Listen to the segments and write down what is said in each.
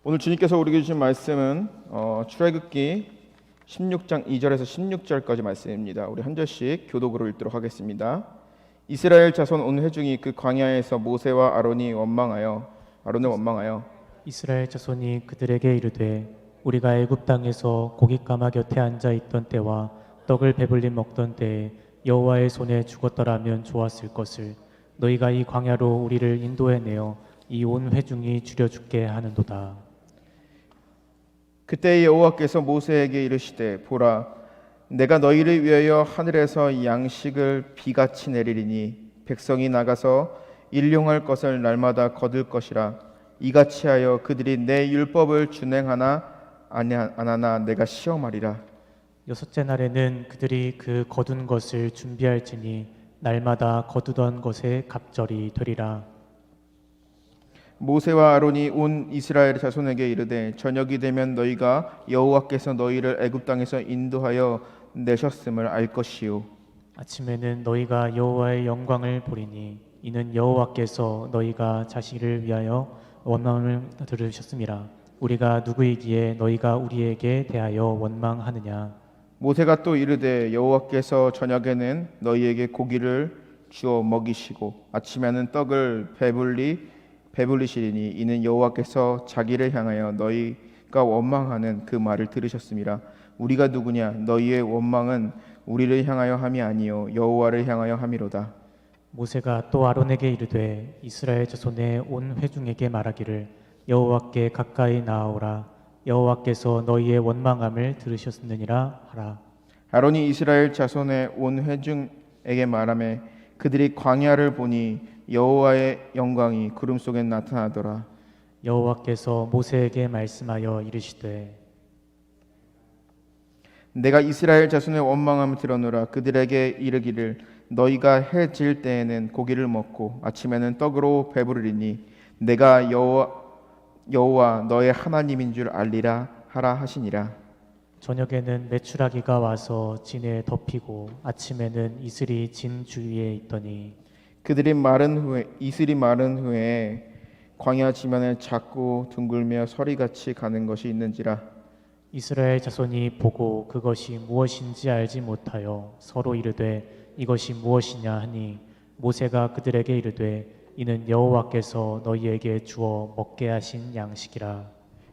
오늘 주님께서 우리에게 주신 말씀은 출애굽기 16장 2절에서 16절까지 말씀입니다. 우리 한 절씩 교독으로 읽도록 하겠습니다. 이스라엘 자손 온 회중이 그 광야에서 모세와 아론을 원망하여 이스라엘 자손이 그들에게 이르되 우리가 애굽 땅에서 고깃가마 곁에 앉아 있던 때와 떡을 배불리 먹던 때에 여호와의 손에 죽었더라면 좋았을 것을 너희가 이 광야로 우리를 인도해내어 이 온 회중이 죽여 죽게 하는도다. 그때 여호와께서 모세에게 이르시되 보라 내가 너희를 위하여 하늘에서 양식을 비같이 내리리니 백성이 나가서 일용할 것을 날마다 거둘 것이라 이같이 하여 그들이 내 율법을 준행하나 안 하나 내가 시험하리라. 여섯째 날에는 그들이 그 거둔 것을 준비할지니 날마다 거두던 것에 갑절이 되리라. 모세와 아론이 온 이스라엘 자손에게 이르되 저녁이 되면 너희가 여호와께서 너희를 애굽 땅에서 인도하여 내셨음을 알 것이요 아침에는 너희가 여호와의 영광을 보리니 이는 여호와께서 너희가 자식을 위하여 원망을 들으셨음이라. 우리가 누구이기에 너희가 우리에게 대하여 원망하느냐. 모세가 또 이르되 여호와께서 저녁에는 너희에게 고기를 주어 먹이시고 아침에는 떡을 배불리시리니 이는 여호와께서 자기를 향하여 너희가 원망하는 그 말을 들으셨음이라. 우리가 누구냐 너희의 원망은 우리를 향하여 함이 아니요 여호와를 향하여 함이로다. 모세가 또 아론에게 이르되 이스라엘 자손의 온 회중에게 말하기를 여호와께 가까이 나아오라. 여호와께서 너희의 원망함을 들으셨느니라 하라. 아론이 이스라엘 자손의 온 회중에게 말하매 그들이 광야를 보니 여호와의 영광이 구름 속에 나타나더라. 여호와께서 모세에게 말씀하여 이르시되 내가 이스라엘 자손의 원망함을 들어노라. 그들에게 이르기를 너희가 해 질 때에는 고기를 먹고 아침에는 떡으로 배부르리니 내가 여호와 너의 하나님인 줄 알리라 하라 하시니라. 저녁에는 메추라기가 와서 진에 덮이고 아침에는 이슬이 진 주위에 있더니 이슬이 마른 후에 광야 지면에 작고 둥글며 서리같이 가는 것이 있는지라. 이스라엘 자손이 보고 그것이 무엇인지 알지 못하여 서로 이르되 이것이 무엇이냐 하니 모세가 그들에게 이르되 이는 여호와께서 너희에게 주어 먹게 하신 양식이라.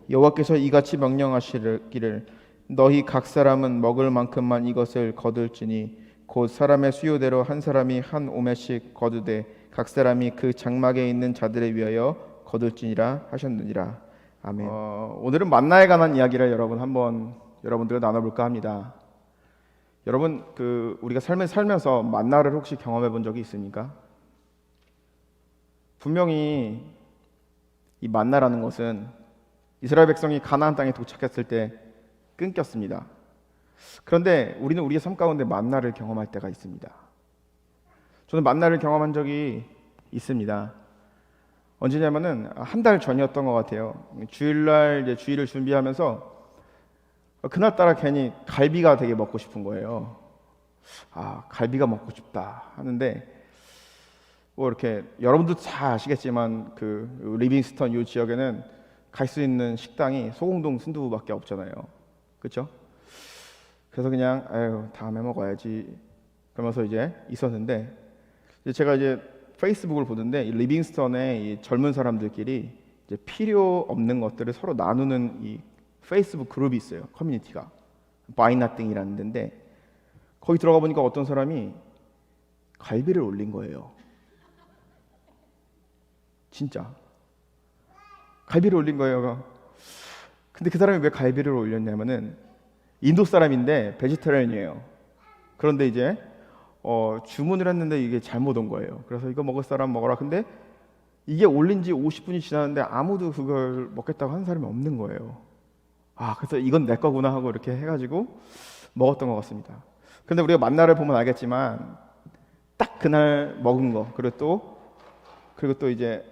여호와께서 이같이 명령하시기를 너희 각 사람은 먹을 만큼만 이것을 거둘지니 곧 사람의 수요대로 한 사람이 한 오매씩 거두되 각 사람이 그 장막에 있는 자들을 위하여 거둘지니라 하셨느니라. 아멘. 오늘은 만나에 관한 이야기를 여러분들과 나눠볼까 합니다. 여러분 우리가 살면서 만나를 혹시 경험해 본 적이 있습니까? 분명히 이 만나라는 것은 이스라엘 백성이 가나안 땅에 도착했을 때 끊겼습니다. 그런데 우리는 우리의 삶 가운데 만나를 경험할 때가 있습니다. 저는 만나를 경험한 적이 있습니다. 언제냐면은 한 달 전이었던 것 같아요. 주일날 이제 주일을 준비하면서 그날따라 괜히 갈비가 되게 먹고 싶은 거예요. 갈비가 먹고 싶다 하는데 뭐 이렇게 여러분도 다 아시겠지만 그 리빙스턴 이 지역에는 갈 수 있는 식당이 소공동 순두부밖에 없잖아요. 그렇죠? 그래서 그냥 다음에 먹어야지 그러면서 이제 있었는데 제가 이제 페이스북을 보는데 이 리빙스턴의 이 젊은 사람들끼리 이제 필요 없는 것들을 서로 나누는 이 페이스북 그룹이 있어요. 커뮤니티가 Buy Nothing이라는 데인데 거기 들어가 보니까 어떤 사람이 갈비를 올린 거예요. 진짜 갈비를 올린 거예요. 근데 그 사람이 왜 갈비를 올렸냐면은 인도 사람인데 베지테리언이에요. 그런데 이제 주문을 했는데 이게 잘못 온 거예요. 그래서 이거 먹을 사람 먹어라. 근데 이게 올린 지 50분이 지났는데 아무도 그걸 먹겠다고 하는 사람이 없는 거예요. 그래서 이건 내 거구나 하고 이렇게 해가지고 먹었던 것 같습니다. 근데 우리가 만나를 보면 알겠지만 딱 그날 먹은 거 그리고 또 이제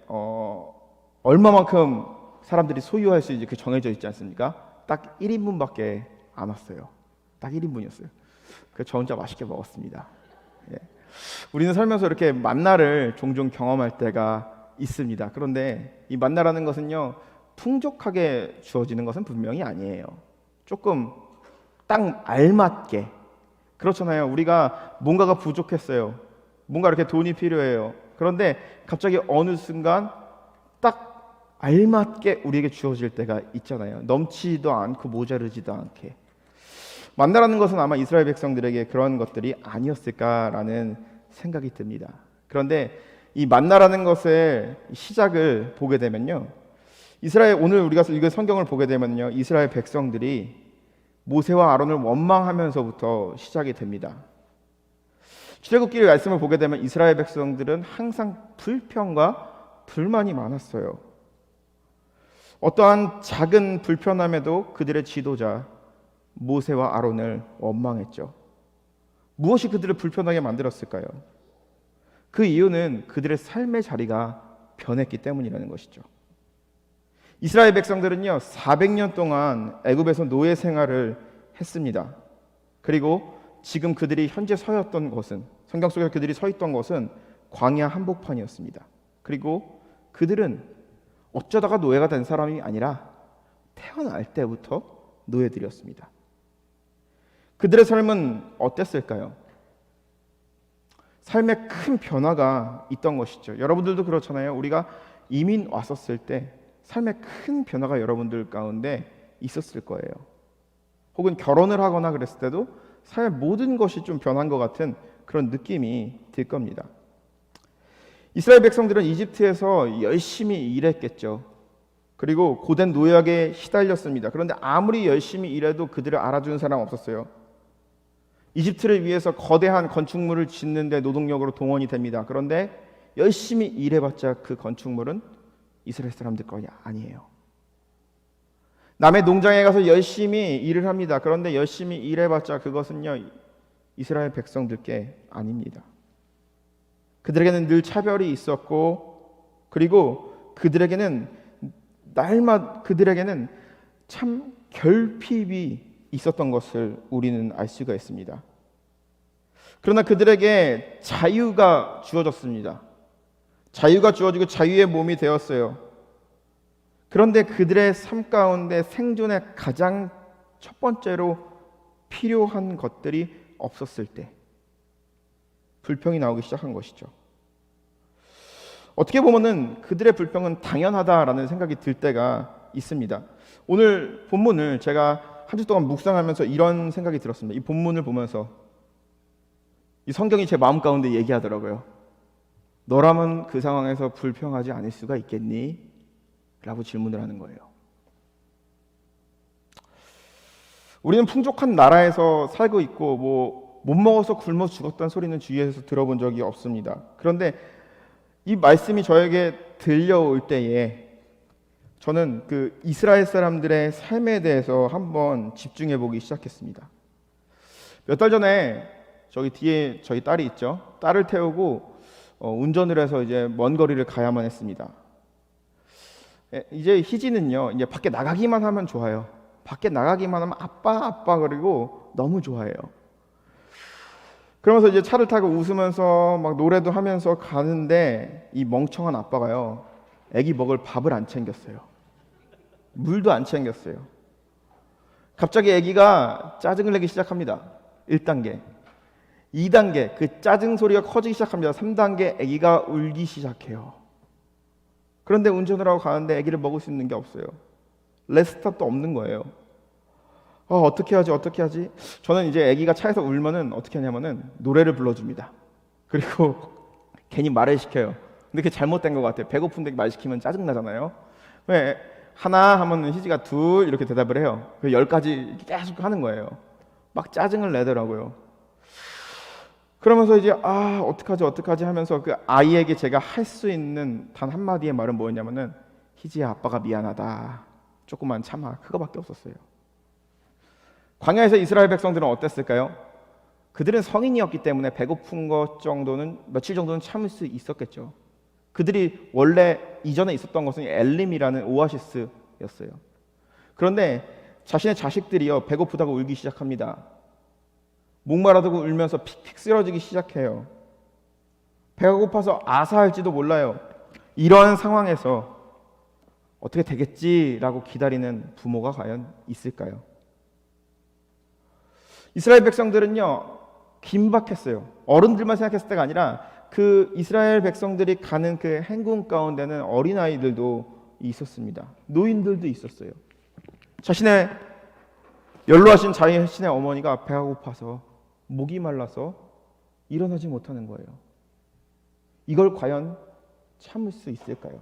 얼마만큼 사람들이 소유할 수 있는지 정해져 있지 않습니까? 딱 1인분밖에 안 왔어요. 딱 1인분이었어요. 그래서 저 혼자 맛있게 먹었습니다. 예. 우리는 살면서 이렇게 만나를 종종 경험할 때가 있습니다. 그런데 이 만나라는 것은요 풍족하게 주어지는 것은 분명히 아니에요. 조금 딱 알맞게. 그렇잖아요. 우리가 뭔가가 부족했어요. 뭔가 이렇게 돈이 필요해요. 그런데 갑자기 어느 순간 딱 알맞게 우리에게 주어질 때가 있잖아요. 넘치지도 않고 모자르지도 않게. 만나라는 것은 아마 이스라엘 백성들에게 그런 것들이 아니었을까라는 생각이 듭니다. 그런데 이 만나라는 것의 시작을 보게 되면요, 오늘 우리가 읽은 성경을 보게 되면요, 이스라엘 백성들이 모세와 아론을 원망하면서부터 시작이 됩니다. 출애굽기 말씀을 보게 되면 이스라엘 백성들은 항상 불평과 불만이 많았어요. 어떠한 작은 불편함에도 그들의 지도자 모세와 아론을 원망했죠. 무엇이 그들을 불편하게 만들었을까요? 그 이유는 그들의 삶의 자리가 변했기 때문이라는 것이죠. 이스라엘 백성들은요, 400년 동안 애굽에서 노예 생활을 했습니다. 그리고 지금 그들이 현재 서였던 곳은, 성경 속에 그들이 서 있던 곳은 광야 한복판이었습니다. 그리고 그들은 어쩌다가 노예가 된 사람이 아니라 태어날 때부터 노예들이었습니다. 그들의 삶은 어땠을까요? 삶에 큰 변화가 있던 것이죠. 여러분들도 그렇잖아요. 우리가 이민 왔었을 때 삶에 큰 변화가 여러분들 가운데 있었을 거예요. 혹은 결혼을 하거나 그랬을 때도 삶의 모든 것이 좀 변한 것 같은 그런 느낌이 들 겁니다. 이스라엘 백성들은 이집트에서 열심히 일했겠죠. 그리고 고된 노예에게 시달렸습니다. 그런데 아무리 열심히 일해도 그들을 알아주는 사람 없었어요. 이집트를 위해서 거대한 건축물을 짓는데 노동력으로 동원이 됩니다. 그런데 열심히 일해봤자 그 건축물은 이스라엘 사람들 거이 아니에요. 남의 농장에 가서 열심히 일을 합니다. 그런데 열심히 일해봤자 그것은요, 이스라엘 백성들께 아닙니다. 그들에게는 늘 차별이 있었고, 그리고 그들에게는 참 결핍이 있었던 것을 우리는 알 수가 있습니다. 그러나 그들에게 자유가 주어졌습니다. 자유가 주어지고 자유의 몸이 되었어요. 그런데 그들의 삶 가운데 생존에 가장 첫 번째로 필요한 것들이 없었을 때 불평이 나오기 시작한 것이죠. 어떻게 보면은 그들의 불평은 당연하다라는 생각이 들 때가 있습니다. 오늘 본문을 제가 한 주 동안 묵상하면서 이런 생각이 들었습니다. 이 본문을 보면서 이 성경이 제 마음 가운데 얘기하더라고요. 너라면 그 상황에서 불평하지 않을 수가 있겠니? 라고 질문을 하는 거예요. 우리는 풍족한 나라에서 살고 있고 못 먹어서 굶어 죽었다는 소리는 주위에서 들어본 적이 없습니다. 그런데 이 말씀이 저에게 들려올 때에 저는 그 이스라엘 사람들의 삶에 대해서 한번 집중해 보기 시작했습니다. 몇 달 전에 저기 뒤에 저희 딸이 있죠. 딸을 태우고 운전을 해서 이제 먼 거리를 가야만 했습니다. 이제 희지는요, 이제 밖에 나가기만 하면 좋아요. 밖에 나가기만 하면 아빠 그리고 너무 좋아해요. 그러면서 이제 차를 타고 웃으면서 막 노래도 하면서 가는데 이 멍청한 아빠가요, 애기 먹을 밥을 안 챙겼어요. 물도 안 챙겼어요. 갑자기 애기가 짜증을 내기 시작합니다. 1단계, 2단계, 그 짜증 소리가 커지기 시작합니다. 3단계, 애기가 울기 시작해요. 그런데 운전을 하고 가는데 애기를 먹을 수 있는 게 없어요. 레스탑도 없는 거예요. 어떻게 하지? 저는 이제 애기가 차에서 울면은 어떻게 하냐면은 노래를 불러줍니다. 그리고 괜히 말을 시켜요. 근데 그게 잘못된 것 같아요. 배고픈데 말 시키면 짜증 나잖아요. 왜 하나 하면 희지가 둘 이렇게 대답을 해요. 10가지 계속 하는 거예요. 막 짜증을 내더라고요. 그러면서 이제 어떡하지 하면서 그 아이에게 제가 할 수 있는 단 한마디의 말은 뭐였냐면은, 희지야, 아빠가 미안하다, 조금만 참아, 그거밖에 없었어요. 광야에서 이스라엘 백성들은 어땠을까요? 그들은 성인이었기 때문에 배고픈 것 정도는, 며칠 정도는 참을 수 있었겠죠. 그들이 원래 이전에 있었던 것은 엘림이라는 오아시스였어요. 그런데 자신의 자식들이요, 배고프다고 울기 시작합니다. 목마르다고 울면서 픽픽 쓰러지기 시작해요. 배가 고파서 아사할지도 몰라요. 이러한 상황에서 어떻게 되겠지라고 기다리는 부모가 과연 있을까요? 이스라엘 백성들은요, 긴박했어요. 어른들만 생각했을 때가 아니라 그 이스라엘 백성들이 가는 그 행군 가운데는 어린아이들도 있었습니다. 노인들도 있었어요. 자신의 연로하신 자신의 어머니가 배가 고파서 목이 말라서 일어나지 못하는 거예요. 이걸 과연 참을 수 있을까요?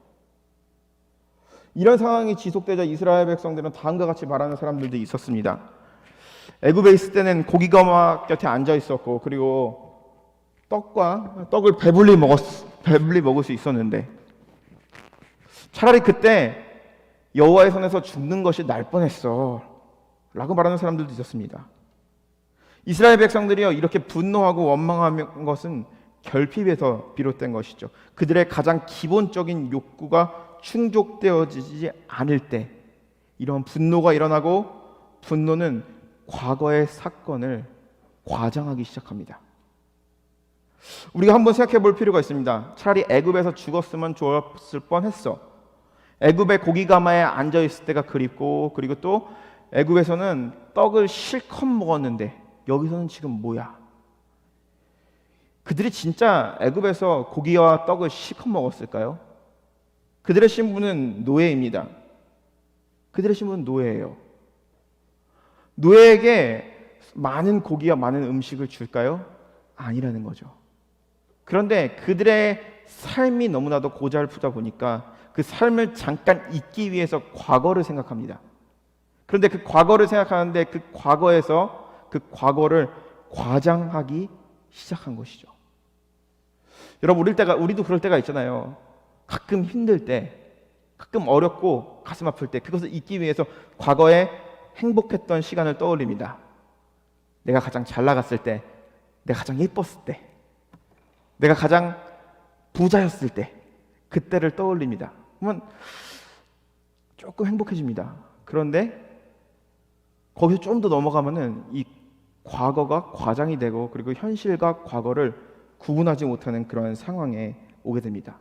이런 상황이 지속되자 이스라엘 백성들은 다음과 같이 말하는 사람들도 있었습니다. 애굽에 있을 때는 고기가 곁에 앉아 있었고, 그리고 떡을 배불리 먹을 수 있었는데, 차라리 그때 여호와의 손에서 죽는 것이 날 뻔했어 라고 말하는 사람들도 있었습니다. 이스라엘 백성들이요, 이렇게 분노하고 원망한 것은 결핍에서 비롯된 것이죠. 그들의 가장 기본적인 욕구가 충족되어지지 않을 때 이런 분노가 일어나고, 분노는 과거의 사건을 과장하기 시작합니다. 우리가 한번 생각해 볼 필요가 있습니다. 차라리 애굽에서 죽었으면 좋았을 뻔했어. 애굽의 고기가마에 앉아 있을 때가 그립고, 그리고 또 애굽에서는 떡을 실컷 먹었는데 여기서는 지금 뭐야? 그들이 진짜 애굽에서 고기와 떡을 실컷 먹었을까요? 그들의 신분은 노예입니다. 그들의 신분은 노예예요. 노예에게 많은 고기와 많은 음식을 줄까요? 아니라는 거죠. 그런데 그들의 삶이 너무나도 고달프다 보니까 그 삶을 잠깐 잊기 위해서 과거를 생각합니다. 그런데 그 과거를 생각하는데 그 과거에서 그 과거를 과장하기 시작한 것이죠. 여러분, 우리도 그럴 때가 있잖아요. 가끔 힘들 때, 가끔 어렵고 가슴 아플 때, 그것을 잊기 위해서 과거에 행복했던 시간을 떠올립니다. 내가 가장 잘 나갔을 때, 내가 가장 예뻤을 때, 내가 가장 부자였을 때, 그때를 떠올립니다. 그러면 조금 행복해집니다. 그런데 거기서 좀 더 넘어가면은 이 과거가 과장이 되고, 그리고 현실과 과거를 구분하지 못하는 그런 상황에 오게 됩니다.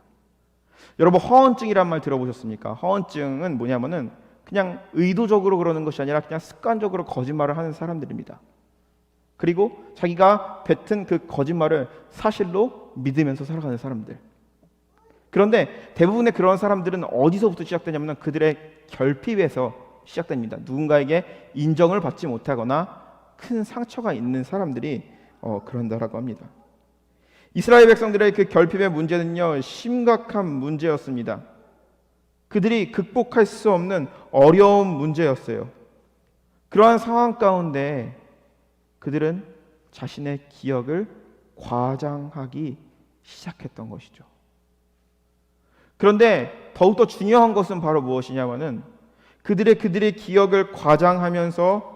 여러분, 허언증이란 말 들어보셨습니까? 허언증은 뭐냐면은 그냥 의도적으로 그러는 것이 아니라 그냥 습관적으로 거짓말을 하는 사람들입니다. 그리고 자기가 뱉은 그 거짓말을 사실로 믿으면서 살아가는 사람들. 그런데 대부분의 그런 사람들은 어디서부터 시작되냐면 그들의 결핍에서 시작됩니다. 누군가에게 인정을 받지 못하거나 큰 상처가 있는 사람들이 그런다라고 합니다. 이스라엘 백성들의 그 결핍의 문제는요, 심각한 문제였습니다. 그들이 극복할 수 없는 어려운 문제였어요. 그러한 상황 가운데 그들은 자신의 기억을 과장하기 시작했던 것이죠. 그런데 더욱더 중요한 것은 바로 무엇이냐면은 그들의 기억을 과장하면서,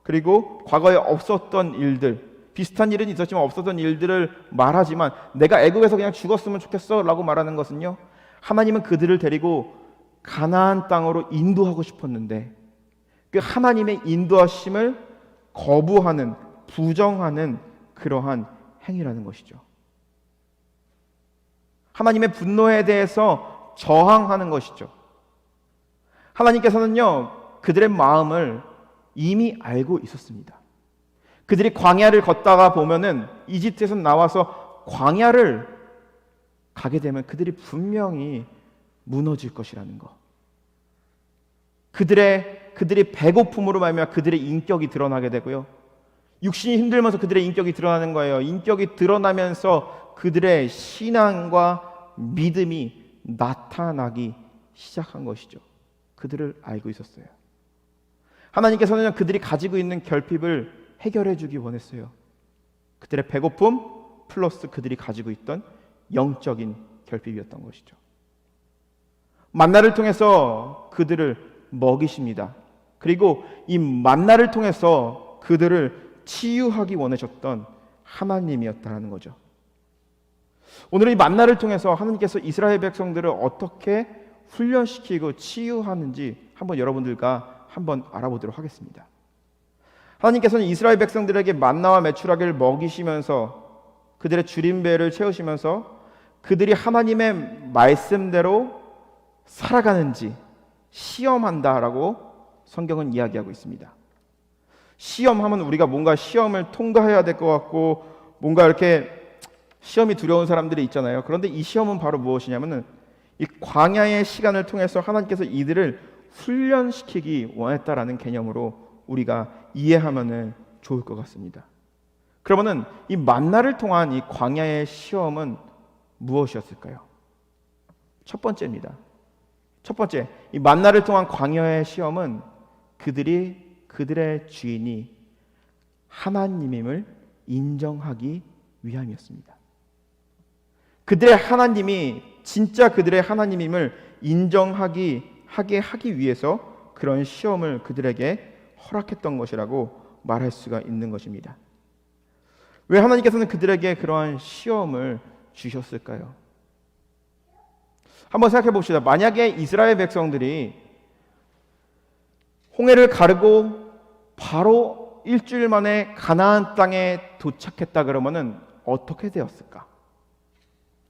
그리고 과거에 없었던 일들, 비슷한 일은 있었지만 없었던 일들을 말하지만 내가 애굽에서 그냥 죽었으면 좋겠어 라고 말하는 것은요, 하나님은 그들을 데리고 가나안 땅으로 인도하고 싶었는데 그 하나님의 인도하심을 거부하는, 부정하는 그러한 행위라는 것이죠. 하나님의 분노에 대해서 저항하는 것이죠. 하나님께서는요, 그들의 마음을 이미 알고 있었습니다. 그들이 광야를 걷다가 보면은 이집트에서 나와서 광야를 가게 되면 그들이 분명히 무너질 것이라는 것. 그들의 배고픔으로 말미암아 그들의 인격이 드러나게 되고요. 육신이 힘들면서 그들의 인격이 드러나는 거예요. 인격이 드러나면서 그들의 신앙과 믿음이 나타나기 시작한 것이죠. 그들을 알고 있었어요. 하나님께서는 그들이 가지고 있는 결핍을 해결해 주기 원했어요. 그들의 배고픔 플러스 그들이 가지고 있던 영적인 결핍이었던 것이죠. 만나를 통해서 그들을 먹이십니다. 그리고 이 만나를 통해서 그들을 치유하기 원하셨던 하나님이었다는 거죠. 오늘 이 만나를 통해서 하나님께서 이스라엘 백성들을 어떻게 훈련시키고 치유하는지 한번 여러분들과 한번 알아보도록 하겠습니다. 하나님께서는 이스라엘 백성들에게 만나와 메추라기를 먹이시면서 그들의 줄임배를 채우시면서 그들이 하나님의 말씀대로 살아가는지, 시험한다라고 성경은 이야기하고 있습니다. 시험하면 우리가 뭔가 시험을 통과해야 될 것 같고 뭔가 이렇게 시험이 두려운 사람들이 있잖아요. 그런데 이 시험은 바로 무엇이냐면은 이 광야의 시간을 통해서 하나님께서 이들을 훈련시키기 원했다라는 개념으로 우리가 이해하면은 좋을 것 같습니다. 그러면은 이 만나를 통한 이 광야의 시험은 무엇이었을까요? 첫 번째입니다. 첫 번째, 이 만나를 통한 광야의 시험은 그들의 주인이 하나님임을 인정하기 위함이었습니다. 그들의 하나님이 진짜 그들의 하나님임을 하기 위해서 그런 시험을 그들에게 허락했던 것이라고 말할 수가 있는 것입니다. 왜 하나님께서는 그들에게 그러한 시험을 주셨을까요? 한번 생각해 봅시다. 만약에 이스라엘 백성들이 홍해를 가르고 바로 일주일 만에 가나안 땅에 도착했다 그러면은 어떻게 되었을까?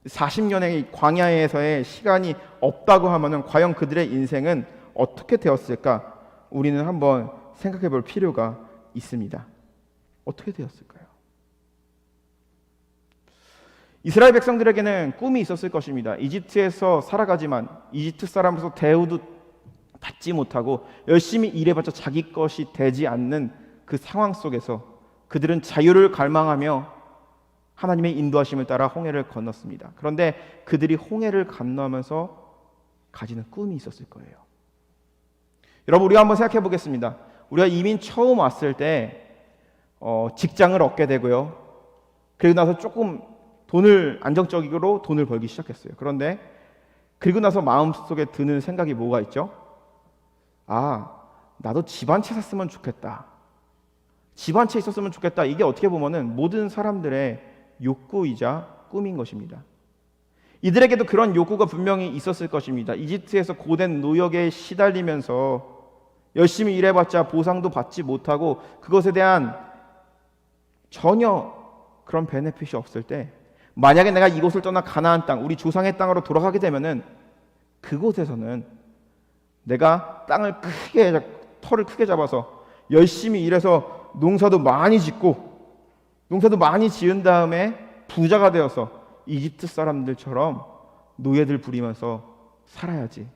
40년의 광야에서의 시간이 없다고 하면은 과연 그들의 인생은 어떻게 되었을까? 우리는 한번 생각해 볼 필요가 있습니다. 어떻게 되었을까요? 이스라엘 백성들에게는 꿈이 있었을 것입니다. 이집트에서 살아가지만 이집트 사람으로서 대우도 받지 못하고 열심히 일해봤자 자기 것이 되지 않는 그 상황 속에서 그들은 자유를 갈망하며 하나님의 인도하심을 따라 홍해를 건넜습니다. 그런데 그들이 홍해를 건너면서 가지는 꿈이 있었을 거예요. 여러분, 우리가 한번 생각해 보겠습니다. 우리가 이민 처음 왔을 때 직장을 얻게 되고요. 그리고 나서 조금 안정적으로 돈을 벌기 시작했어요. 그런데 그리고 나서 마음속에 드는 생각이 뭐가 있죠? 나도 집 한 채 샀으면 좋겠다. 집 한 채 있었으면 좋겠다. 이게 어떻게 보면은 모든 사람들의 욕구이자 꿈인 것입니다. 이들에게도 그런 욕구가 분명히 있었을 것입니다. 이집트에서 고된 노역에 시달리면서 열심히 일해봤자 보상도 받지 못하고 그것에 대한 전혀 그런 베네핏이 없을 때 만약에 내가 이곳을 떠나 가나안 땅, 우리 조상의 땅으로 돌아가게 되면은 그곳에서는 내가 털을 크게 잡아서 열심히 일해서 농사도 많이 지은 다음에 부자가 되어서 이집트 사람들처럼 노예들 부리면서 살아야지.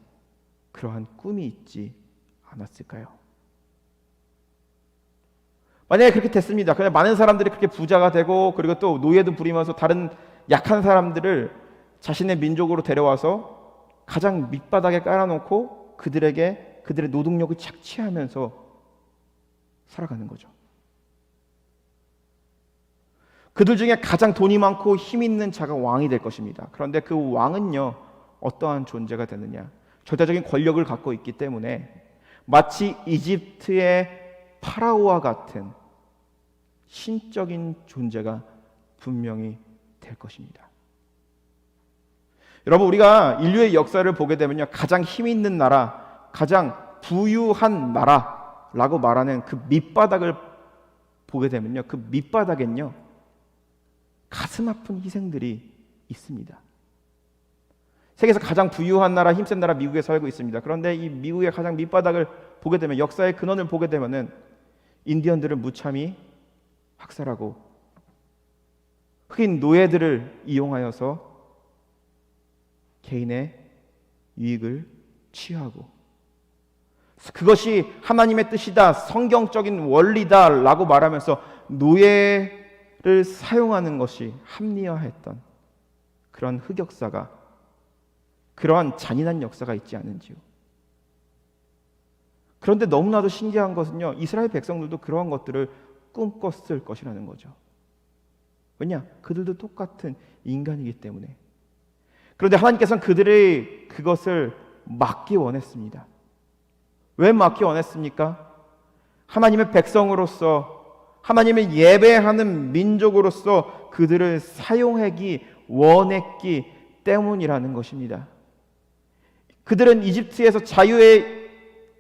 그러한 꿈이 있지 않았을까요? 만약에 그렇게 됐습니다. 그냥 많은 사람들이 그렇게 부자가 되고 그리고 또 노예도 부리면서 다른 약한 사람들을 자신의 민족으로 데려와서 가장 밑바닥에 깔아놓고 그들의 노동력을 착취하면서 살아가는 거죠. 그들 중에 가장 돈이 많고 힘 있는 자가 왕이 될 것입니다. 그런데 그 왕은요, 어떠한 존재가 되느냐? 절대적인 권력을 갖고 있기 때문에 마치 이집트의 파라오와 같은 신적인 존재가 분명히 될 것입니다. 여러분, 우리가 인류의 역사를 보게 되면요, 가장 힘 있는 나라, 가장 부유한 나라라고 말하는 그 밑바닥을 보게 되면요, 그 밑바닥엔요 가슴 아픈 희생들이 있습니다. 세계에서 가장 부유한 나라, 힘센 나라 미국에 살고 있습니다. 그런데 이 미국의 가장 밑바닥을 보게 되면, 역사의 근원을 보게 되면은 인디언들을 무참히 학살하고 흑인 노예들을 이용하여서 개인의 유익을 취하고, 그것이 하나님의 뜻이다, 성경적인 원리다라고 말하면서 노예를 사용하는 것이 합리화했던 그런 흑역사가, 그러한 잔인한 역사가 있지 않은지요. 그런데 너무나도 신기한 것은요, 이스라엘 백성들도 그러한 것들을 꿈꿨을 것이라는 거죠. 왜냐? 그들도 똑같은 인간이기 때문에. 그런데 하나님께서는 그들의 그것을 막기 원했습니다. 왜 막기 원했습니까? 하나님의 백성으로서, 하나님의 예배하는 민족으로서 그들을 사용하기 원했기 때문이라는 것입니다. 그들은 이집트에서 자유의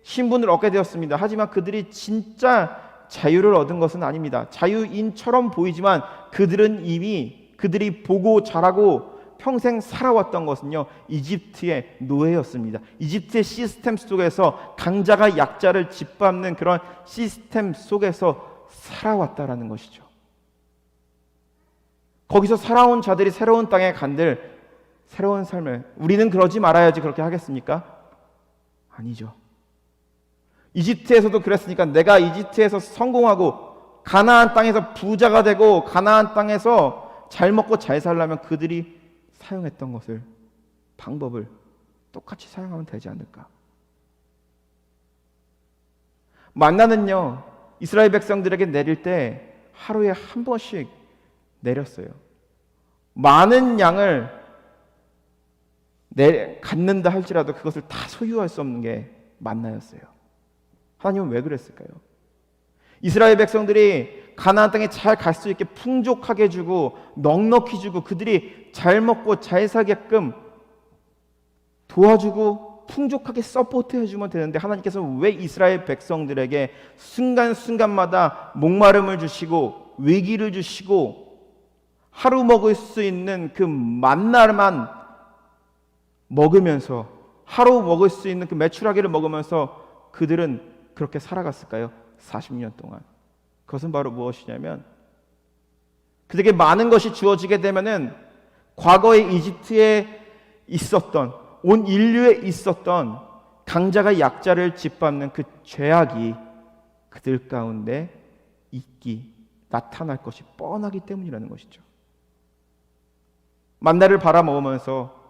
신분을 얻게 되었습니다. 하지만 그들이 진짜 자유를 얻은 것은 아닙니다. 자유인처럼 보이지만 그들은 이미 그들이 보고 자라고 평생 살아왔던 것은요, 이집트의 노예였습니다. 이집트의 시스템 속에서 강자가 약자를 짓밟는 그런 시스템 속에서 살아왔다라는 것이죠. 거기서 살아온 자들이 새로운 땅에 간들 새로운 삶을, 우리는 그러지 말아야지 그렇게 하겠습니까? 아니죠. 이집트에서도 그랬으니까 내가 이집트에서 성공하고 가나안 땅에서 부자가 되고 가나안 땅에서 잘 먹고 잘 살려면 그들이 사용했던 것을, 방법을 똑같이 사용하면 되지 않을까? 만나는요, 이스라엘 백성들에게 내릴 때 하루에 한 번씩 내렸어요. 많은 양을 갖는다 할지라도 그것을 다 소유할 수 없는 게 만나였어요. 하나님은 왜 그랬을까요? 이스라엘 백성들이 가나안 땅에 잘 갈 수 있게 풍족하게 주고 넉넉히 주고 그들이 잘 먹고 잘 살게끔 도와주고 풍족하게 서포트해 주면 되는데, 하나님께서 왜 이스라엘 백성들에게 순간순간마다 목마름을 주시고 위기를 주시고 하루 먹을 수 있는 그 만나만 먹으면서, 하루 먹을 수 있는 그 메추라기를 먹으면서 그들은 그렇게 살아갔을까요? 40년 동안. 그것은 바로 무엇이냐면, 그들에게 많은 것이 주어지게 되면은 과거의 이집트에 있었던, 온 인류에 있었던 강자가 약자를 짓밟는 그 죄악이 그들 가운데 나타날 것이 뻔하기 때문이라는 것이죠. 만나를 바라먹으면서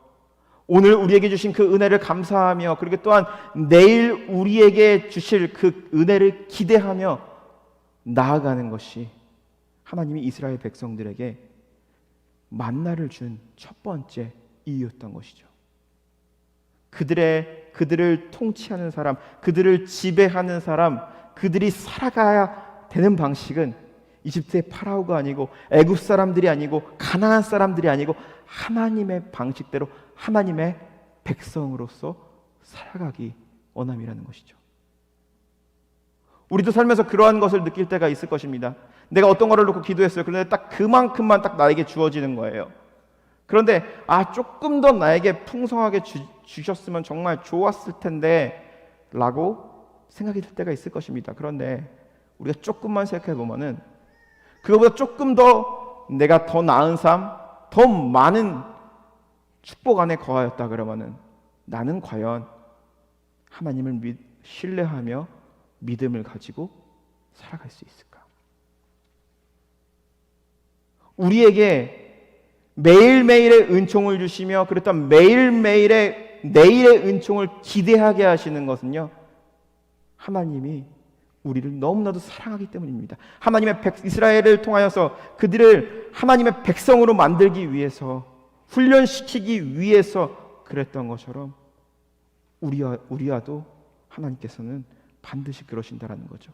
오늘 우리에게 주신 그 은혜를 감사하며, 그리고 또한 내일 우리에게 주실 그 은혜를 기대하며 나아가는 것이 하나님이 이스라엘 백성들에게 만나를 준 첫 번째 이유였던 것이죠. 그들을 통치하는 사람, 그들을 지배하는 사람, 그들이 살아가야 되는 방식은 이집트의 파라오가 아니고 애굽 사람들이 아니고 가나안 사람들이 아니고 하나님의 방식대로 하나님의 백성으로서 살아가기 원함이라는 것이죠. 우리도 살면서 그러한 것을 느낄 때가 있을 것입니다. 내가 어떤 거를 놓고 기도했어요. 그런데 딱 그만큼만 딱 나에게 주어지는 거예요. 그런데 조금 더 나에게 풍성하게 주셨으면 정말 좋았을 텐데 라고 생각이 들 때가 있을 것입니다. 그런데 우리가 조금만 생각해 보면은 그거보다 조금 더 내가 더 나은 삶, 더 많은 축복 안에 거하였다 그러면은 나는 과연 하나님을 신뢰하며 믿음을 가지고 살아갈 수 있을까? 우리에게 매일매일의 은총을 주시며 그렇다면 매일매일의 내일의 은총을 기대하게 하시는 것은요, 하나님이 우리를 너무나도 사랑하기 때문입니다. 하나님의 이스라엘을 통하여서 그들을 하나님의 백성으로 만들기 위해서, 훈련시키기 위해서 그랬던 것처럼 우리와도 하나님께서는 반드시 그러신다라는 거죠.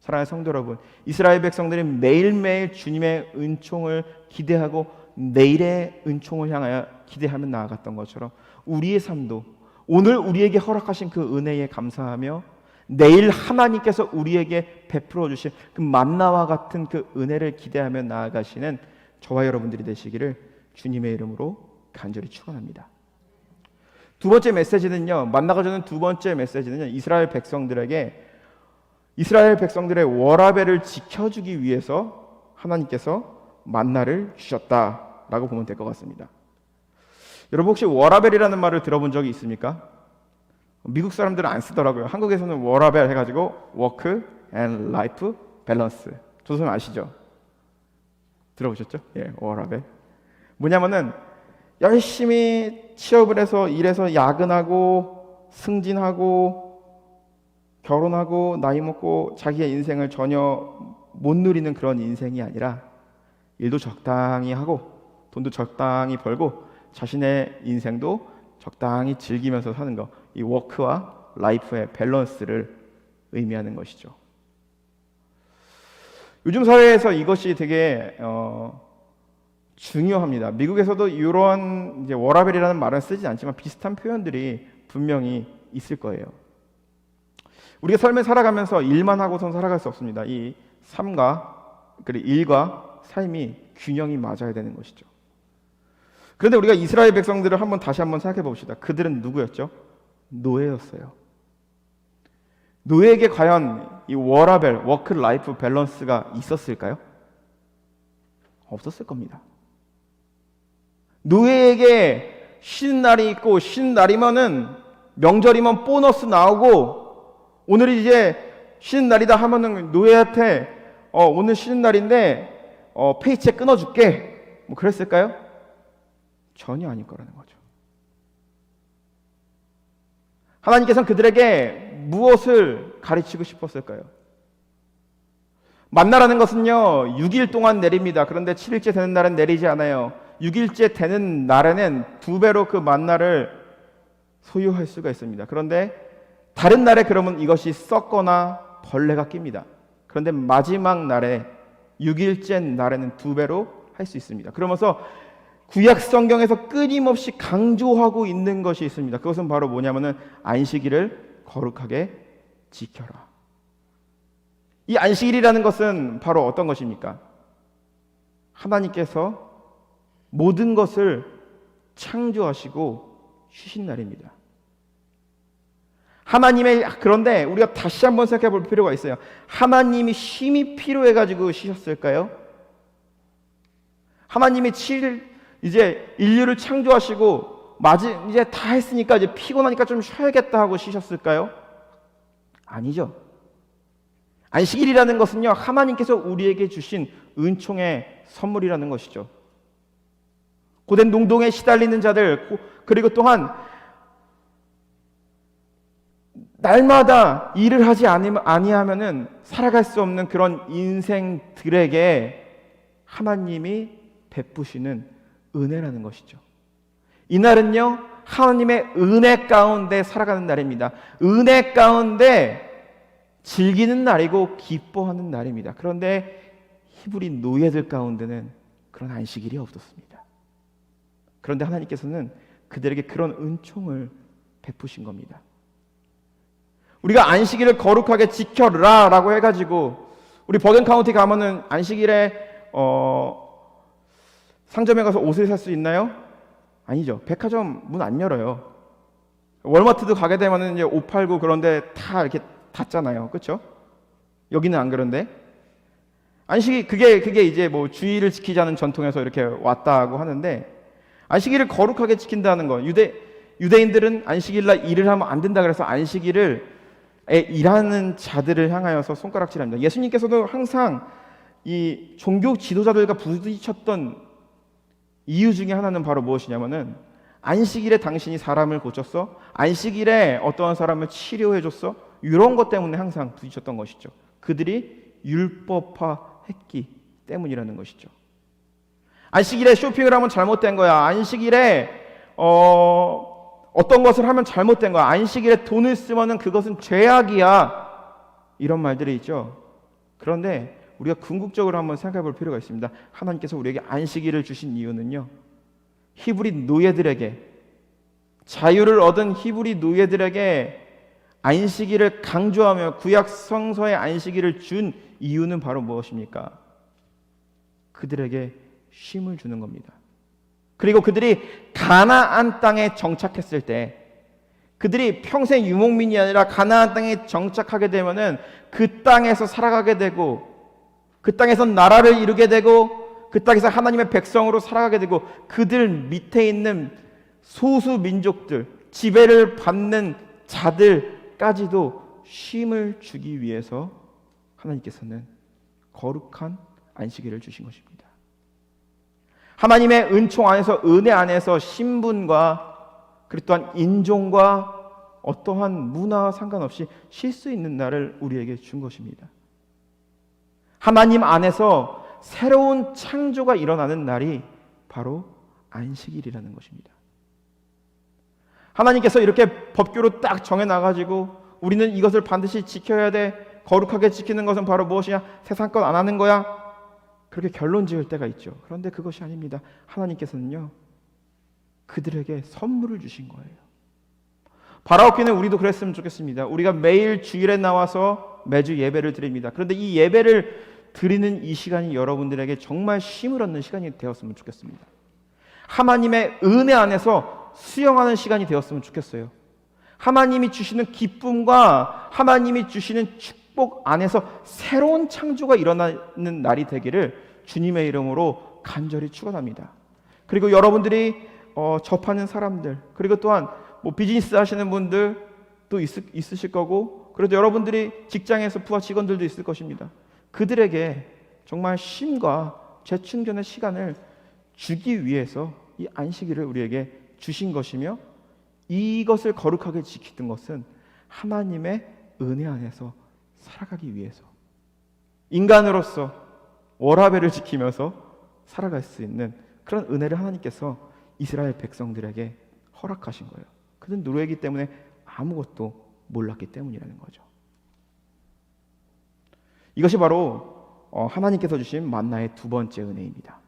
사랑하는 성도 여러분, 이스라엘 백성들이 매일매일 주님의 은총을 기대하고 내일의 은총을 향하여 기대하며 나아갔던 것처럼 우리의 삶도 오늘 우리에게 허락하신 그 은혜에 감사하며 내일 하나님께서 우리에게 베풀어 주실 그 만나와 같은 그 은혜를 기대하며 나아가시는 저와 여러분들이 되시기를 주님의 이름으로 간절히 축원합니다. 두 번째 메시지는요, 만나가 주는 두 번째 메시지는요, 이스라엘 백성들의 워라벨을 지켜주기 위해서 하나님께서 만나를 주셨다라고 보면 될 것 같습니다. 여러분 혹시 워라벨이라는 말을 들어본 적이 있습니까? 미국 사람들은 안 쓰더라고요. 한국에서는 워라벨 해가지고 Work and Life Balance. 조선 아시죠? 들어보셨죠? 예, 워라벨. 뭐냐면은 열심히 취업을 해서 일해서 야근하고 승진하고 결혼하고 나이 먹고 자기의 인생을 전혀 못 누리는 그런 인생이 아니라 일도 적당히 하고 돈도 적당히 벌고 자신의 인생도 적당히 즐기면서 사는 거, 이 워크와 라이프의 밸런스를 의미하는 것이죠. 요즘 사회에서 이것이 되게 중요합니다. 미국에서도 이런 이제 워라벨이라는 말은 쓰지 않지만 비슷한 표현들이 분명히 있을 거예요. 우리가 삶을 살아가면서 일만 하고선 살아갈 수 없습니다. 이 삶과 그리고 일과 삶이 균형이 맞아야 되는 것이죠. 그런데 우리가 이스라엘 백성들을 다시 한번 생각해 봅시다. 그들은 누구였죠? 노예였어요. 노예에게 과연 이 워라밸, 워크 라이프 밸런스가 있었을까요? 없었을 겁니다. 노예에게 쉬는 날이 있고, 쉬는 날이면은 명절이면 보너스 나오고, 오늘이 이제 쉬는 날이다 하면은 노예한테 오늘 쉬는 날인데 페이체 끊어줄게, 뭐 그랬을까요? 전혀 아닐 거라는 거죠. 하나님께서는 그들에게 무엇을 가르치고 싶었을까요? 만나라는 것은요 6일 동안 내립니다. 그런데 7일째 되는 날은 내리지 않아요. 6일째 되는 날에는 2배로 그 만나를 소유할 수가 있습니다. 그런데 다른 날에 그러면 이것이 썩거나 벌레가 낍니다. 그런데 마지막 날에 6일째 날에는 2배로 할 수 있습니다. 그러면서 구약 성경에서 끊임없이 강조하고 있는 것이 있습니다. 그것은 바로 뭐냐면은 안식일을 거룩하게 지켜라. 이 안식일이라는 것은 바로 어떤 것입니까? 하나님께서 모든 것을 창조하시고 쉬신 날입니다. 그런데 우리가 다시 한번 생각해 볼 필요가 있어요. 하나님이 쉼이 필요해 가지고 쉬셨을까요? 하나님이 이제 인류를 창조하시고 이제 다 했으니까 이제 피곤하니까 좀 쉬어야겠다 하고 쉬셨을까요? 아니죠. 안식일이라는 것은요 하나님께서 우리에게 주신 은총의 선물이라는 것이죠. 고된 농동에 시달리는 자들, 그리고 또한 날마다 일을 하지 아니하면은 살아갈 수 없는 그런 인생들에게 하나님이 베푸시는 은혜라는 것이죠. 이날은요 하나님의 은혜 가운데 살아가는 날입니다. 은혜 가운데 즐기는 날이고 기뻐하는 날입니다. 그런데 히브리 노예들 가운데는 그런 안식일이 없었습니다. 그런데 하나님께서는 그들에게 그런 은총을 베푸신 겁니다. 우리가 안식일을 거룩하게 지켜라 라고 해가지고 우리 버겐카운티 가면은 안식일에 상점에 가서 옷을 살 수 있나요? 아니죠. 백화점 문 안 열어요. 월마트도 가게 되면은 이제 옷 팔고 그런데 다 이렇게 닫잖아요. 그렇죠? 여기는 안 그런데 안식이 그게 이제 뭐 주의를 지키자는 전통에서 이렇게 왔다고 하는데 안식일을 거룩하게 지킨다는 거. 유대인들은 안식일날 일을 하면 안 된다 그래서 안식일을 일하는 자들을 향하여서 손가락질합니다. 예수님께서도 항상 이 종교 지도자들과 부딪혔던 이유 중에 하나는 바로 무엇이냐면은 안식일에 당신이 사람을 고쳤어? 안식일에 어떠한 사람을 치료해줬어? 이런 것 때문에 항상 부딪혔던 것이죠. 그들이 율법화했기 때문이라는 것이죠. 안식일에 쇼핑을 하면 잘못된 거야. 안식일에 어떤 것을 하면 잘못된 거야. 안식일에 돈을 쓰면은 그것은 죄악이야. 이런 말들이 있죠. 그런데 우리가 궁극적으로 한번 생각해 볼 필요가 있습니다. 하나님께서 우리에게 안식일을 주신 이유는요. 히브리 노예들에게 자유를 얻은 히브리 노예들에게 안식일을 강조하며 구약 성서의 안식일을 준 이유는 바로 무엇입니까? 그들에게 쉼을 주는 겁니다. 그리고 그들이 가나안 땅에 정착했을 때 그들이 평생 유목민이 아니라 가나안 땅에 정착하게 되면은 그 땅에서 살아가게 되고 그 땅에서 나라를 이루게 되고 그 땅에서 하나님의 백성으로 살아가게 되고 그들 밑에 있는 소수 민족들, 지배를 받는 자들까지도 쉼을 주기 위해서 하나님께서는 거룩한 안식일을 주신 것입니다. 하나님의 은총 안에서, 은혜 안에서 신분과 그리고 또한 인종과 어떠한 문화와 상관없이 쉴 수 있는 날을 우리에게 준 것입니다. 하나님 안에서 새로운 창조가 일어나는 날이 바로 안식일이라는 것입니다. 하나님께서 이렇게 법규로 딱 정해놔가지고 우리는 이것을 반드시 지켜야 돼. 거룩하게 지키는 것은 바로 무엇이냐? 세상 것 안 하는 거야. 그렇게 결론 지을 때가 있죠. 그런데 그것이 아닙니다. 하나님께서는요, 그들에게 선물을 주신 거예요. 바라옵기는 우리도 그랬으면 좋겠습니다. 우리가 매일 주일에 나와서 매주 예배를 드립니다. 그런데 이 예배를 드리는 이 시간이 여러분들에게 정말 쉼을 얻는 시간이 되었으면 좋겠습니다. 하나님의 은혜 안에서 수영하는 시간이 되었으면 좋겠어요. 하나님이 주시는 기쁨과 하나님이 주시는 축복 안에서 새로운 창조가 일어나는 날이 되기를 주님의 이름으로 간절히 축원합니다. 그리고 여러분들이 접하는 사람들, 그리고 또한 비즈니스 하시는 분들도 있으실 거고, 그래도 여러분들이 직장에서 부하 직원들도 있을 것입니다. 그들에게 정말 쉼과 재충전의 시간을 주기 위해서 이 안식일을 우리에게 주신 것이며, 이것을 거룩하게 지키는 것은 하나님의 은혜 안에서 살아가기 위해서, 인간으로서 워라밸을 지키면서 살아갈 수 있는 그런 은혜를 하나님께서 이스라엘 백성들에게 허락하신 거예요. 그는 노예이기 때문에 아무것도 몰랐기 때문이라는 거죠. 이것이 바로 하나님께서 주신 만나의 두 번째 은혜입니다.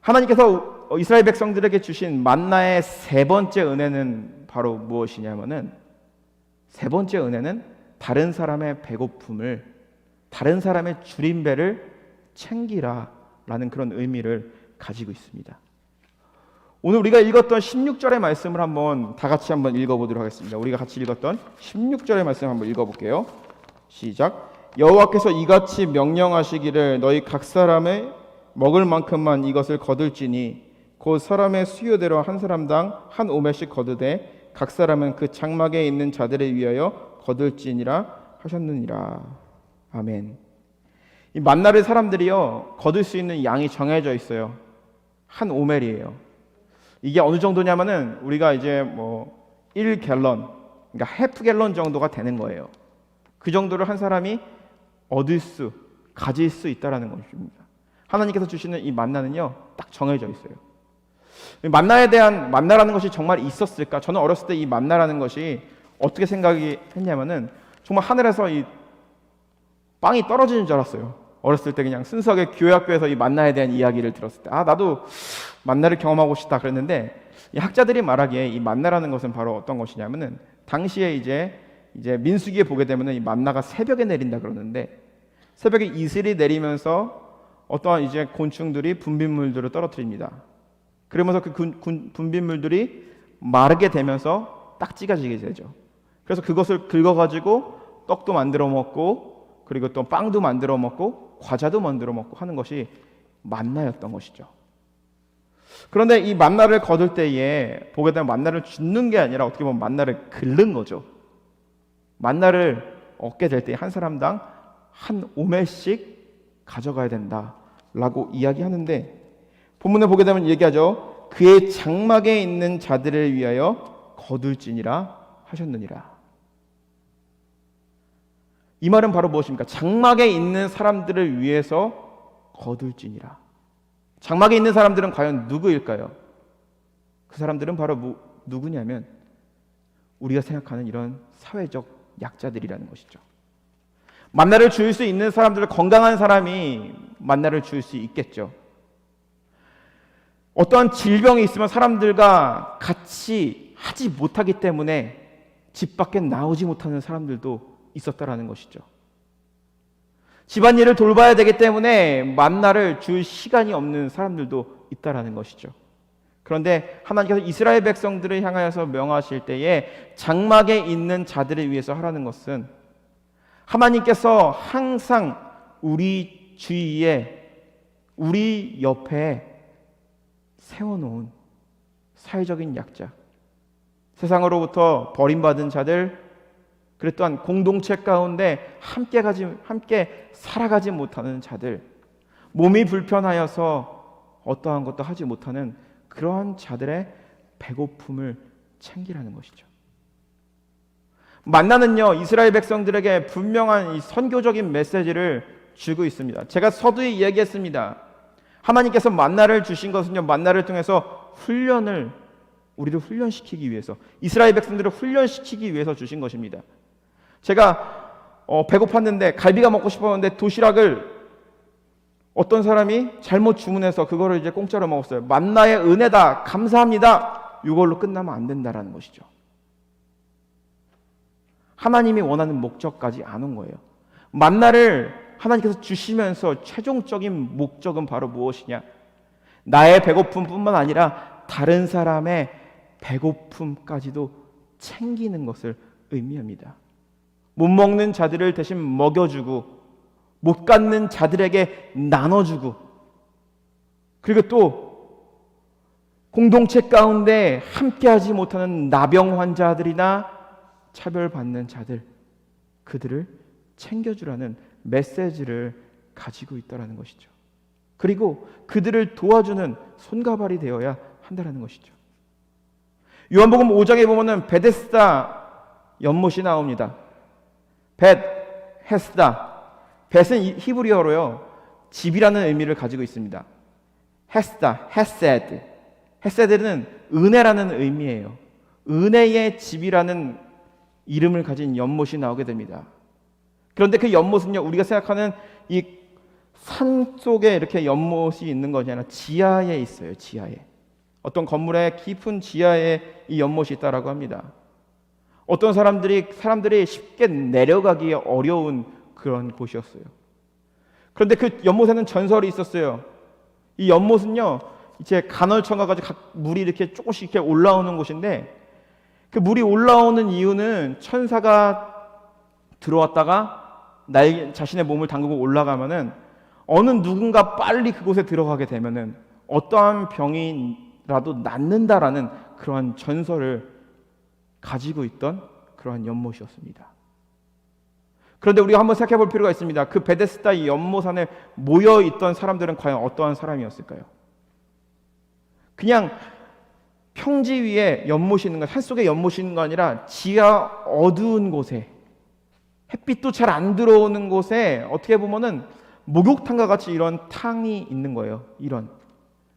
하나님께서 이스라엘 백성들에게 주신 만나의 세 번째 은혜는 바로 무엇이냐면은, 세 번째 은혜는 다른 사람의 배고픔을, 다른 사람의 줄임배를 챙기라 라는 그런 의미를 가지고 있습니다. 오늘 우리가 읽었던 16절의 말씀을 다 같이 한번 읽어보도록 하겠습니다. 우리가 같이 읽었던 16절의 말씀 한번 읽어볼게요. 시작. 여호와께서 이같이 명령하시기를 너희 각 사람의 먹을 만큼만 이것을 거둘지니 곧 사람의 수요대로 한 사람당 한 오멜씩 거두되 각 사람은 그 장막에 있는 자들을 위하여 거둘지니라 하셨느니라. 아멘. 이 만나를 사람들이요 거둘 수 있는 양이 정해져 있어요. 한 오멜이에요. 이게 어느 정도냐면은 우리가 이제 1갤런, 그러니까 해프 갤런 정도가 되는 거예요. 그 정도를 한 사람이 가질 수 있다라는 것입니다. 하나님께서 주시는 이 만나는요 딱 정해져 있어요. 만나라는 것이 정말 있었을까? 저는 어렸을 때 이 만나라는 것이 어떻게 생각이 했냐면은 정말 하늘에서 이 빵이 떨어지는 줄 알았어요. 어렸을 때 그냥 순수하게 교회 학교에서 이 만나에 대한 이야기를 들었을 때 나도 만나를 경험하고 싶다 그랬는데, 이 학자들이 말하기에 이 만나라는 것은 바로 어떤 것이냐면은 당시에 이제 민수기에 보게 되면은 이 만나가 새벽에 내린다 그러는데, 새벽에 이슬이 내리면서 어떠한 이제 곤충들이 분비물들을 떨어뜨립니다. 그러면서 그 분비물들이 마르게 되면서 딱지가 지게 되죠. 그래서 그것을 긁어가지고 떡도 만들어 먹고, 그리고 또 빵도 만들어 먹고, 과자도 만들어 먹고 하는 것이 만나였던 것이죠. 그런데 이 만나를 거둘 때에 보게 되면 만나를 줍는 게 아니라 어떻게 보면 만나를 긁는 거죠. 만나를 얻게 될 때 한 사람당 한 오멜씩 가져가야 된다라고 이야기하는데, 본문을 보게 되면 얘기하죠. 그의 장막에 있는 자들을 위하여 거둘지니라 하셨느니라. 이 말은 바로 무엇입니까? 장막에 있는 사람들을 위해서 거둘지니라. 장막에 있는 사람들은 과연 누구일까요? 그 사람들은 바로 누구냐면 우리가 생각하는 이런 사회적 약자들이라는 것이죠. 만나를 줄 수 있는 사람들, 건강한 사람이 만나를 줄 수 있겠죠. 어떠한 질병이 있으면 사람들과 같이 하지 못하기 때문에 집 밖에 나오지 못하는 사람들도 있었다라는 것이죠. 집안일을 돌봐야 되기 때문에 만나를 줄 시간이 없는 사람들도 있다라는 것이죠. 그런데 하나님께서 이스라엘 백성들을 향하여서 명하실 때에 장막에 있는 자들을 위해서 하라는 것은, 하나님께서 항상 우리 주위에, 우리 옆에 세워놓은 사회적인 약자, 세상으로부터 버림받은 자들, 그리고 또한 공동체 가운데 함께 살아가지 못하는 자들, 몸이 불편하여서 어떠한 것도 하지 못하는 그러한 자들의 배고픔을 챙기라는 것이죠. 만나는요 이스라엘 백성들에게 분명한 이 선교적인 메시지를 주고 있습니다. 제가 서두에 이야기했습니다. 하나님께서 만나를 주신 것은요, 만나를 통해서 우리를 훈련시키기 위해서, 이스라엘 백성들을 훈련시키기 위해서 주신 것입니다. 제가 배고팠는데, 갈비가 먹고 싶었는데 도시락을 어떤 사람이 잘못 주문해서 그거를 이제 공짜로 먹었어요. 만나의 은혜다, 감사합니다, 이걸로 끝나면 안 된다라는 것이죠. 하나님이 원하는 목적까지 안 온 거예요. 만나를 하나님께서 주시면서 최종적인 목적은 바로 무엇이냐? 나의 배고픔뿐만 아니라 다른 사람의 배고픔까지도 챙기는 것을 의미합니다. 못 먹는 자들을 대신 먹여주고 못 갖는 자들에게 나눠주고, 그리고 또 공동체 가운데 함께하지 못하는 나병 환자들이나 차별받는 자들, 그들을 챙겨주라는 메시지를 가지고 있다는 것이죠. 그리고 그들을 도와주는 손가발이 되어야 한다는 것이죠. 요한복음 5장에 보면은 베데스다 연못이 나옵니다. 벳, 헤스다. 벳은 히브리어로요, 집이라는 의미를 가지고 있습니다. 헤스다, 헤세드. 헤세드는 은혜라는 의미예요. 은혜의 집이라는 이름을 가진 연못이 나오게 됩니다. 그런데 그 연못은요, 우리가 생각하는 이 산 속에 이렇게 연못이 있는 것이 아니라 지하에 있어요. 지하에. 어떤 건물의 깊은 지하에 이 연못이 있다라고 합니다. 어떤 사람들이 쉽게 내려가기 어려운 그런 곳이었어요. 그런데 그 연못에는 전설이 있었어요. 이 연못은요, 이제 간헐천가 가지고 물이 이렇게 조금씩 이렇게 올라오는 곳인데, 그 물이 올라오는 이유는 천사가 들어왔다가 자신의 몸을 담그고 올라가면은 어느 누군가 빨리 그곳에 들어가게 되면은 어떠한 병이라도 낫는다라는 그러한 전설을 가지고 있던 그러한 연못이었습니다. 그런데 우리가 한번 생각해 볼 필요가 있습니다. 그 베데스다 이 연못 안에 모여 있던 사람들은 과연 어떠한 사람이었을까요? 그냥 평지 위에 연못이 있는 거, 산속에 연못이 있는 거 아니라 지하 어두운 곳에, 햇빛도 잘 안 들어오는 곳에 어떻게 보면은 목욕탕과 같이 이런 탕이 있는 거예요. 이런.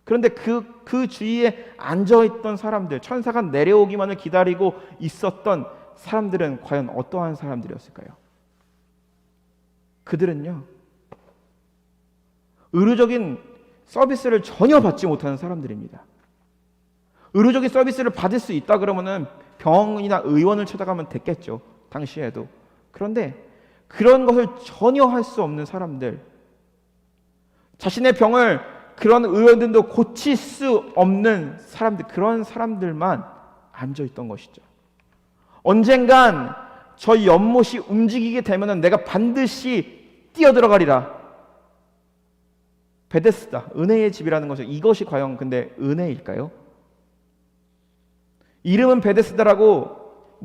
그런데 그 주위에 앉아있던 사람들, 천사가 내려오기만을 기다리고 있었던 사람들은 과연 어떠한 사람들이었을까요? 그들은요, 의료적인 서비스를 전혀 받지 못하는 사람들입니다. 의료적인 서비스를 받을 수 있다 그러면은 병원이나 의원을 찾아가면 됐겠죠. 당시에도. 그런데 그런 것을 전혀 할 수 없는 사람들, 자신의 병을 그런 의원들도 고칠 수 없는 사람들, 그런 사람들만 앉아있던 것이죠. 언젠간 저 연못이 움직이게 되면 내가 반드시 뛰어들어가리라. 베데스다, 은혜의 집이라는 것은 이것이 과연 근데 은혜일까요? 이름은 베데스다라고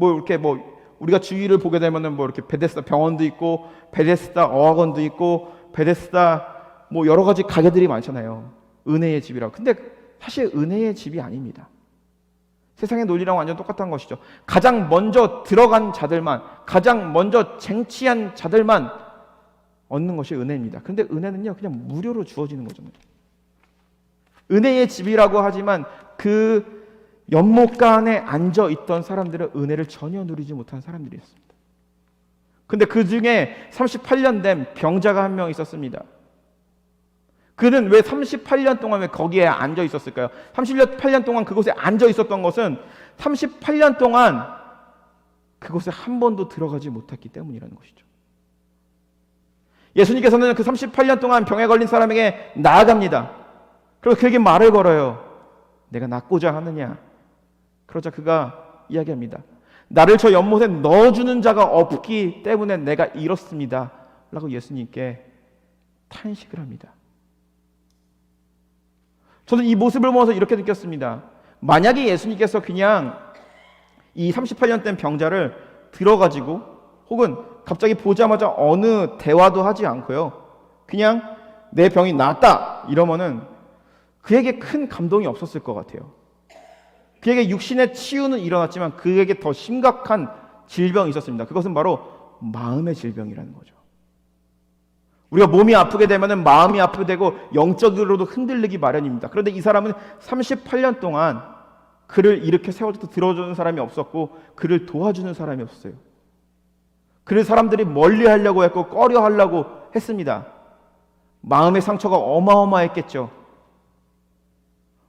우리가 주위를 보게 되면은 이렇게 베데스다 병원도 있고 베데스다 어학원도 있고 베데스다 여러 가지 가게들이 많잖아요. 은혜의 집이라고. 근데 사실 은혜의 집이 아닙니다. 세상의 논리랑 완전 똑같은 것이죠. 가장 먼저 들어간 자들만, 가장 먼저 쟁취한 자들만 얻는 것이 은혜입니다. 그런데 은혜는요, 그냥 무료로 주어지는 거잖아요. 은혜의 집이라고 하지만 그 연못간에 앉아 있던 사람들은 은혜를 전혀 누리지 못한 사람들이었습니다. 근데 그 중에 38년 된 병자가 한 명 있었습니다. 그는 왜 38년 동안 왜 거기에 앉아 있었을까요? 38년 동안 그곳에 앉아 있었던 것은 38년 동안 그곳에 한 번도 들어가지 못했기 때문이라는 것이죠. 예수님께서는 그 38년 동안 병에 걸린 사람에게 나아갑니다. 그리고 그에게 말을 걸어요. 내가 낫고자 하느냐? 그러자 그가 이야기합니다. 나를 저 연못에 넣어주는 자가 없기 때문에 내가 이렇습니다. 라고 예수님께 탄식을 합니다. 저는 이 모습을 보면서 이렇게 느꼈습니다. 만약에 예수님께서 그냥 이 38년 된 병자를 들어가지고 혹은 갑자기 보자마자 어느 대화도 하지 않고요, 그냥 내 병이 낫다 이러면은 그에게 큰 감동이 없었을 것 같아요. 그에게 육신의 치유는 일어났지만 그에게 더 심각한 질병이 있었습니다. 그것은 바로 마음의 질병이라는 거죠. 우리가 몸이 아프게 되면 마음이 아프게 되고 영적으로도 흔들리기 마련입니다. 그런데 이 사람은 38년 동안 그를 이렇게 세워서 들어주는 사람이 없었고 그를 도와주는 사람이 없었어요. 그를 사람들이 멀리 하려고 했고 꺼려 하려고 했습니다. 마음의 상처가 어마어마했겠죠.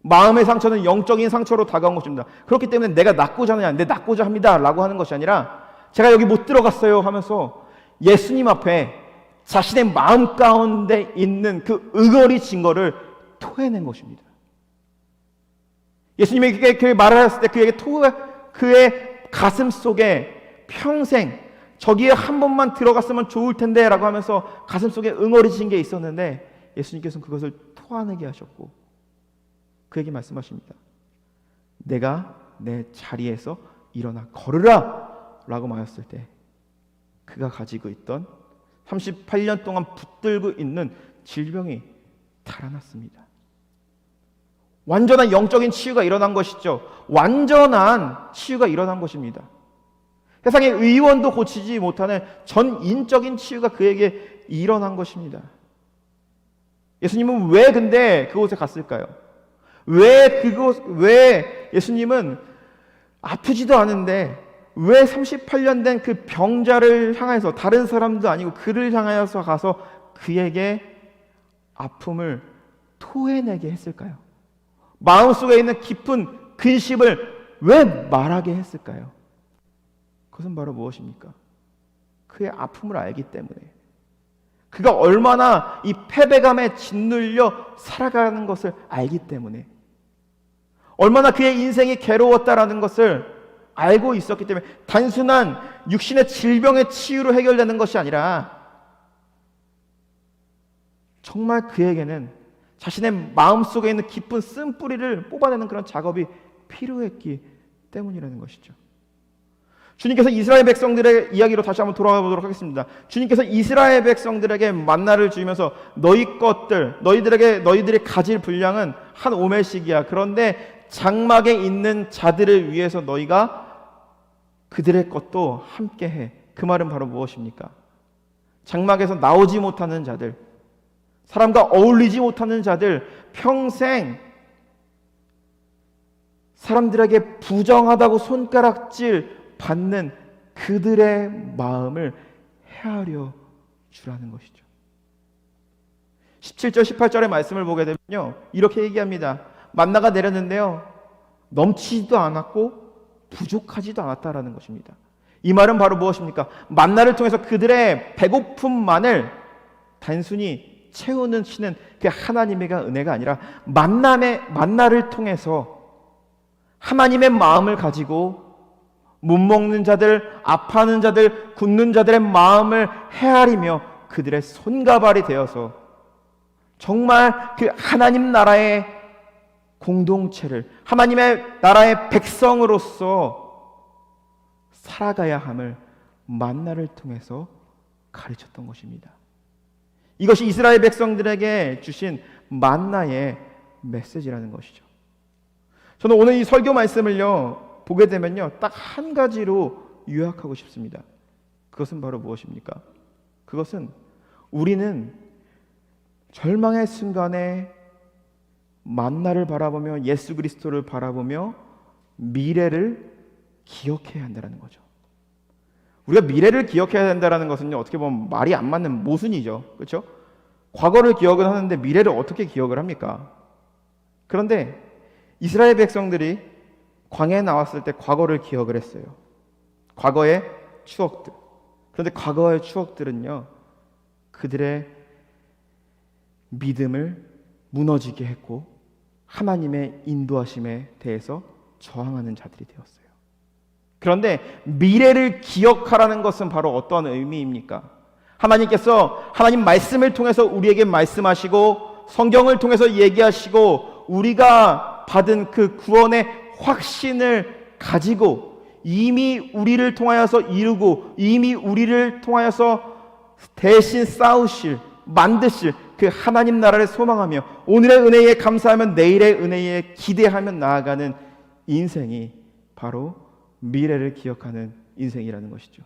마음의 상처는 영적인 상처로 다가온 것입니다. 그렇기 때문에 내가 낫고자 하느냐, 내 낫고자 합니다 라고 하는 것이 아니라 제가 여기 못 들어갔어요 하면서 예수님 앞에 자신의 마음 가운데 있는 그 응어리 증거를 토해낸 것입니다. 예수님이 그에게 말을 하셨을 때 그의 가슴 속에 평생 저기에 한 번만 들어갔으면 좋을 텐데 라고 하면서 가슴 속에 응어리진 게 있었는데 예수님께서는 그것을 토해내게 하셨고 그에게 말씀하십니다. 내가 내 자리에서 일어나 걸으라 라고 말했을 때 그가 가지고 있던 38년 동안 붙들고 있는 질병이 달아났습니다. 완전한 영적인 치유가 일어난 것이죠. 완전한 치유가 일어난 것입니다. 세상의 의원도 고치지 못하는 전인적인 치유가 그에게 일어난 것입니다. 예수님은 왜 근데 그곳에 갔을까요? 왜 예수님은 아프지도 않은데 왜 38년 된 그 병자를 향해서 다른 사람도 아니고 그를 향하여서 가서 그에게 아픔을 토해내게 했을까요? 마음속에 있는 깊은 근심을 왜 말하게 했을까요? 그것은 바로 무엇입니까? 그의 아픔을 알기 때문에, 그가 얼마나 이 패배감에 짓눌려 살아가는 것을 알기 때문에, 얼마나 그의 인생이 괴로웠다라는 것을 알고 있었기 때문에, 단순한 육신의 질병의 치유로 해결되는 것이 아니라 정말 그에게는 자신의 마음속에 있는 깊은 쓴뿌리를 뽑아내는 그런 작업이 필요했기 때문이라는 것이죠. 주님께서 이스라엘 백성들의 이야기로 다시 한번 돌아가 보도록 하겠습니다. 주님께서 이스라엘 백성들에게 만나를 주면서 너희들이 가질 분량은 한 오멜씩이야. 그런데 장막에 있는 자들을 위해서 너희가 그들의 것도 함께해. 그 말은 바로 무엇입니까? 장막에서 나오지 못하는 자들, 사람과 어울리지 못하는 자들, 평생 사람들에게 부정하다고 손가락질 받는 그들의 마음을 헤아려 주라는 것이죠. 17절 18절의 말씀을 보게 되면요, 이렇게 얘기합니다. 만나가 내렸는데요, 넘치지도 않았고 부족하지도 않았다라는 것입니다. 이 말은 바로 무엇입니까? 만나를 통해서 그들의 배고픔만을 단순히 채우는 치는 그 하나님의 은혜가 아니라 만나를 통해서 하나님의 마음을 가지고 못 먹는 자들, 아파하는 자들, 굶는 자들의 마음을 헤아리며 그들의 손가발이 되어서 정말 그 하나님 나라의 공동체를, 하나님의 나라의 백성으로서 살아가야 함을 만나를 통해서 가르쳤던 것입니다. 이것이 이스라엘 백성들에게 주신 만나의 메시지라는 것이죠. 저는 오늘 이 설교 말씀을요 보게 되면요 딱 한 가지로 요약하고 싶습니다. 그것은 바로 무엇입니까? 그것은 우리는 절망의 순간에 만나를 바라보며 예수 그리스도를 바라보며 미래를 기억해야 한다는 거죠. 우리가 미래를 기억해야 된다는 것은요 어떻게 보면 말이 안 맞는 모순이죠. 그렇죠? 과거를 기억은 하는데 미래를 어떻게 기억을 합니까? 그런데 이스라엘 백성들이 광야에 나왔을 때 과거를 기억을 했어요. 과거의 추억들. 그런데 과거의 추억들은요 그들의 믿음을 무너지게 했고 하나님의 인도하심에 대해서 저항하는 자들이 되었어요. 그런데 미래를 기억하라는 것은 바로 어떤 의미입니까? 하나님께서 하나님 말씀을 통해서 우리에게 말씀하시고 성경을 통해서 얘기하시고 우리가 받은 그 구원의 확신을 가지고 이미 우리를 통하여서 이루고 이미 우리를 통하여서 대신 싸우실, 만드실 그 하나님 나라를 소망하며 오늘의 은혜에 감사하면 내일의 은혜에 기대하며 나아가는 인생이 바로 미래를 기억하는 인생이라는 것이죠.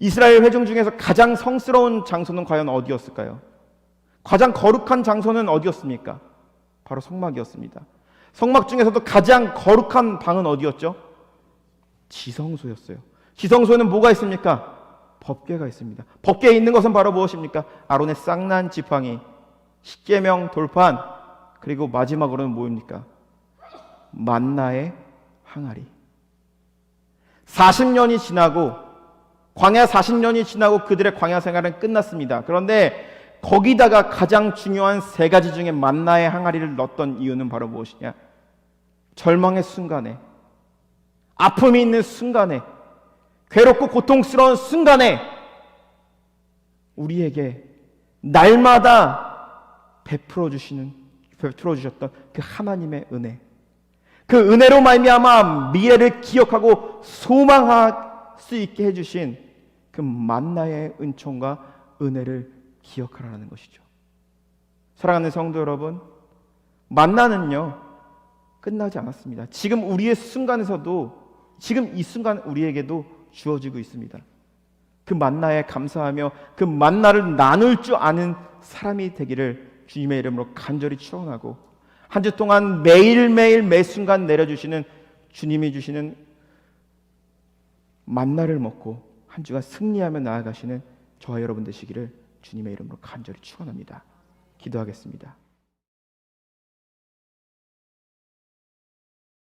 이스라엘 회중 중에서 가장 성스러운 장소는 과연 어디였을까요? 가장 거룩한 장소는 어디였습니까? 바로 성막이었습니다. 성막 중에서도 가장 거룩한 방은 어디였죠? 지성소였어요. 지성소에는 뭐가 있습니까? 법궤가 있습니다. 법궤에 있는 것은 바로 무엇입니까? 아론의 쌍난 지팡이, 십계명 돌판, 그리고 마지막으로는 뭐입니까? 만나의 항아리. 40년이 지나고 광야 40년이 지나고 그들의 광야 생활은 끝났습니다. 그런데 거기다가 가장 중요한 세 가지 중에 만나의 항아리를 넣었던 이유는 바로 무엇이냐? 절망의 순간에, 아픔이 있는 순간에, 괴롭고 고통스러운 순간에 우리에게 날마다 베풀어 주셨던 그 하나님의 은혜, 그 은혜로 말미암아 미래를 기억하고 소망할 수 있게 해주신 그 만나의 은총과 은혜를 기억하라는 것이죠. 사랑하는 성도 여러분, 만나는요 끝나지 않았습니다. 지금 우리의 순간에서도, 지금 이 순간 우리에게도 주어지고 있습니다. 그 만나에 감사하며 그 만나를 나눌 줄 아는 사람이 되기를 주님의 이름으로 간절히 축원하고, 한 주 동안 매일매일 매 순간 내려주시는 주님이 주시는 만나를 먹고 한 주간 승리하며 나아가시는 저와 여러분 되시기를 주님의 이름으로 간절히 축원합니다. 기도하겠습니다.